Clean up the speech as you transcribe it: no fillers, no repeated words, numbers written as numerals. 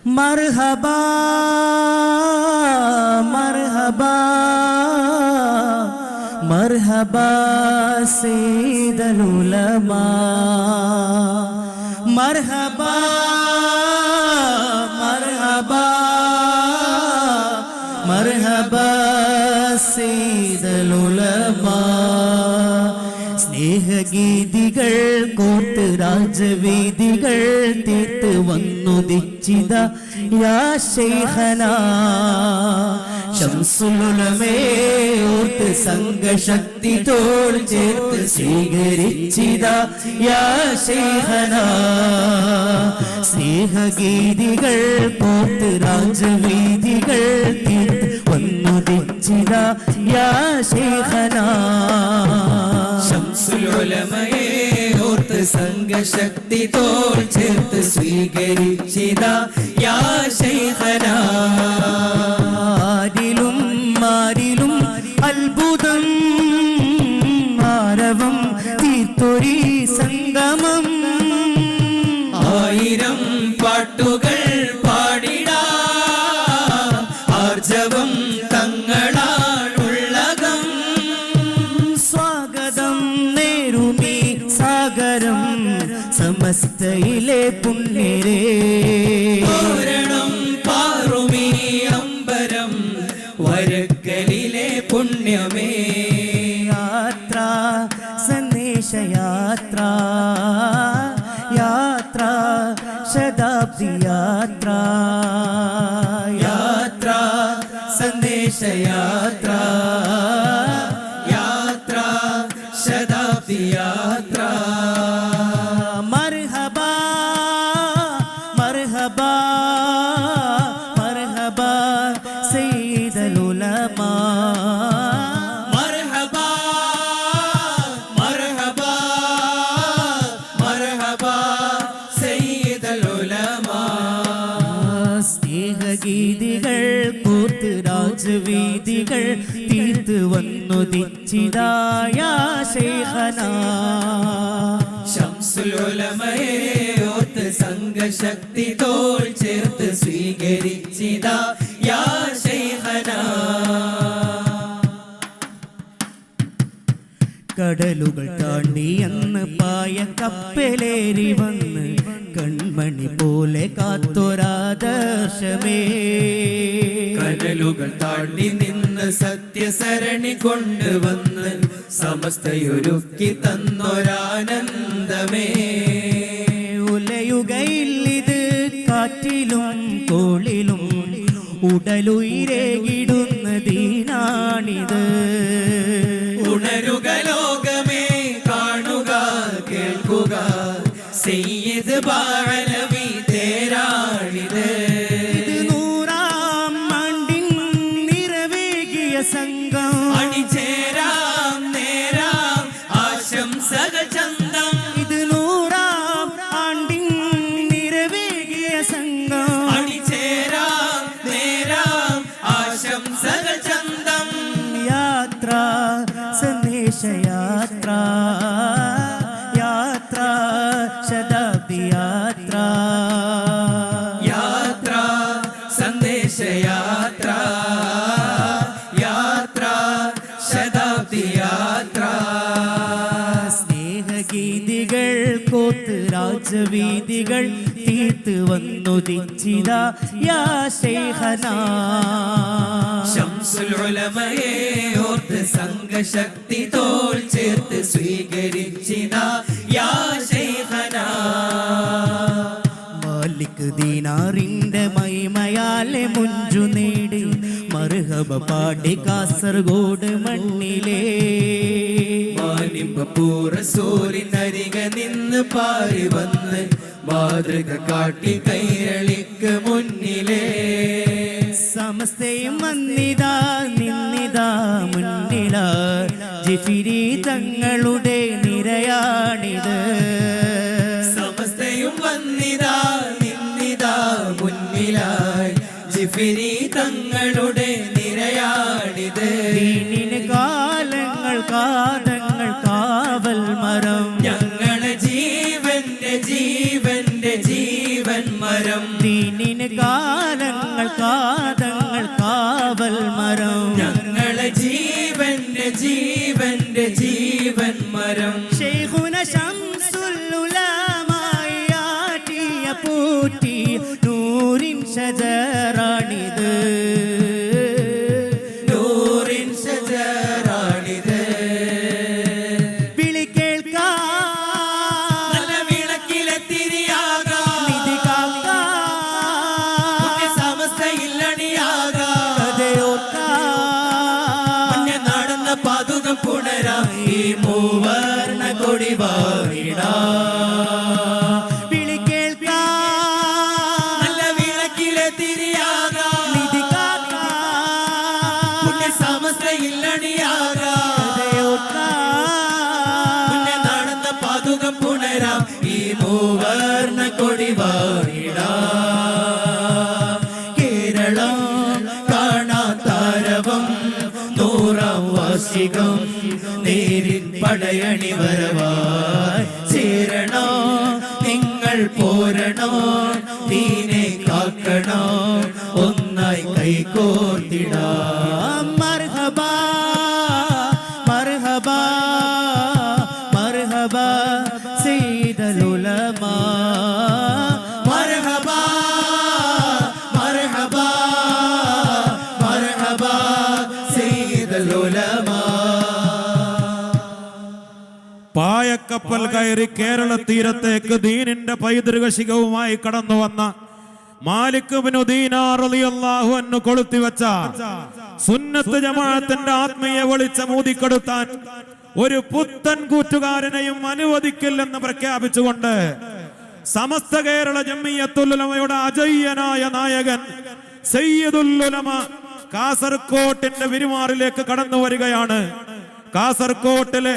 മർഹബാ മർഹബാ മർഹബാ സയ്യിദുൽ ഉലമാ മർഹബാ മർഹബാ മർഹബാ സയ്യിദുൽ ഉലമാ സ്നേഹഗീതികൾ കോർത്ത് രാജവേദികൾ തീർത്ത് വന്നുദിച്ചിത യാ ശൈഖനാ ശംസുൽ ഉലമേ ഓർത്ത് സംഘശക്തി തോൾ ചേർത്ത് സ്വീകരിച്ചിത യാ ശൈഖനാ സ്നേഹഗീതികൾ കോർത്ത് രാജവേദികൾ തീർത്ത് വന്നുദിച്ചിത യാ ശൈഖനാ ശംസുൽ ഉലമയെ ഓർത്ത് സംഘശക്തി തോൾ ചേർത്ത് സ്വീകരിച്ചിതാ യാ ശൈഖനാ ആരിലും മാരിലും അത്ഭുതം ആരവം തീർത്തൊരി സംഗമം ആയിരം പാട്ടുകൾ പാടിടാ ആർജവം തങ്ങളാണുള്ളകം സ്വാഗതം നേരുമീ സാഗരം സമസ്തയിലെ പുണ്യരേ തോരണം പാറുമീ അമ്പരം വരക്കലിലെ പുണ്യമേ യാത്ര സന്ദേശയാത്ര യാത്ര ശതാബ്ദി യാത്ര യാത്ര സന്ദേശയാത്ര യാത്ര ശതാബ്ദി യാത്ര മർഹബാ മർഹബാ മർഹബാ സയ്യിദുൽ ഉലമാ മർഹബാ മർഹബാ മർഹബാ സയ്യിദുൽ ഉലമാ സ്നേഹഗീതികൾ കോർത്ത് രാജവീതികൾ തീർത്ത് വന്നുദിച്ചിതായ ശൈഖനാ ശംസുൽ ഉലമയെ ഓർത്ത് സംഘശക്തി തോൾ ചേർത്ത് സ്വീകരിച്ചിതാ യാ ശൈഖനാ കടലുകൾ താണ്ടി അന്ന് പായ കപ്പലേറി വന്ന് കൺമണി പോലെ കാത്തൊരാദർശമേ കടലുകൾ താണ്ടി നിന്ന് സത്യസരണി കൊണ്ടുവന്ന് സമസ്തയൊരുക്കി തന്നൊരാനന്ദമേ ഉലയുകയില്ലിത് കാറ്റിലും കോളിലും ഉടലുയിരേകിടുന്ന ദീനാണിത് ഉണരുക ലോകമേ കാണുക കേൾക്കുക സയ്യിദ് ബാലവി തേരാണിത് ഇത് 100-ാം ആണ്ടിൻ നിറവേകിയ സംഘം അണിചേരാം നേരാം ആശംസകൾ ചന്തം ഇത് 100-ാം ആണ്ടിൻ നിറവേകിയ സംഘം അണിചേരാം നേരാം ആശംസകൾ ചന്തം യാത്ര സന്ദേശയാത്ര യാത്ര ശതാബ്ദി യാത്ര യാത്ര സന്ദേശയാത്ര യാത്ര ശതാബ്ദി യാത്ര സ്നേഹഗീതികൾ കോത്ത് രാജവീതികൾ തീർത്ത് വന്നുദിച്ചിത യാ ശൈഖനാ ശംസുൽ ഉലമയെ ഓർത്ത് സംഘശക്തി തോൾ ചേർത്ത് സ്വീകരിച്ചിതാ യാ ശൈഖനാ മാലിക് ദീനാറിന്റെ മൈമയാലെ മുഞ്ചു നേടി മർഹബ പാടി കാസർഗോഡ് മണ്ണിലേ റസൂലിനരിക നിന്ന് പാറി വന്ന് മാതൃക കാട്ടി കൈരളിക്ക് മുന്നിലേ സമസ്തയും വന്നിതാ നിന്നിതാ മുന്നില ജിഫിരി തങ്ങളുടെ നിരയാണിത് സമസ്തയും വന്നിതാ നിന്നിതാ മുന്നിലായി ജിഫിരി തങ്ങളുടെ നിരയാണിത് ദീനിന് കാലങ്ങൾ കാതങ്ങൾ കാവൽ മരം ഞങ്ങളെ ജീവന്റെ ജീവൻ മരം ദീനിന് കാലങ്ങൾ കാതങ്ങൾ കാവൽ മരം ഞങ്ങളെ ജീവന്റെ ജീവന്റെ ജീവൻ മരം ശൈഖുന ശംസുൽ ഉലമായി ആട്ടിയ പൂറ്റി നൂറിൻ ഷജറാണിത് നൂറിൻ ഷജറാണിത് വിളി കേൾക്കാം നല്ല വിളക്കിലെ തിരിയാകാം നിധി കാക്കാം സമസ്തയില്ലണിയാകാം കഥയോർക്കാം നടന്ന പാതുകം പുണരാം ഈ മൂവർണ്ണ കൊടി വിളി കേൾക്കാം നല്ല വിളക്കിലെ തിരിയാകാം നിധി കാക്കാം സമസ്തയില്ലണിയാകാം നടന്ന പാതുകം പുണരാം ഈ മൂവർണ്ണ കൊടി കേരളം കാണാതാരവം നൂറാം വാർഷികം നേരിൻ പടയണി വരവായി ചേരണോ നിങ്ങൾ പോരണോ ദീനെ കാക്കണോ ഒന്നായി കൈകോർത്തിടാം മർഹബാ മർഹബാ മർഹബാ സയ്യിദുൽ ഉലമാ മർഹബാ മർഹബാ മർഹബാ സയ്യിദുൽ ഉലമാ പായക്കപ്പൽ കയറി കേരള തീരത്തേക്ക് ദീനിന്റെ പൈതൃക ശിഖവുമായി കടന്നു വന്ന മാലിക് ഇബ്നു ദീനാർ റളിയല്ലാഹു അൻഹു കൊളുത്തിവെച്ച സുന്നത്ത് ജമാഅത്തിന്റെ ആത്മീയ വെളിച്ചം ഊതിക്കെടുത്താൻ ഒരു പുത്തൻ കൂറ്റുകാരനെയും അനുവദിക്കില്ലെന്ന് പ്രഖ്യാപിച്ചുകൊണ്ട് സമസ്ത കേരള ജംഇയ്യത്തുൽ ഉലമയുടെ അജയ്യനായ നായകൻ സയ്യിദുൽ ഉലമ കാസർകോട്ടിന്റെ വിരുമാറിലേക്ക് കടന്നു വരികയാണ്. കാസർകോട്ടിലെ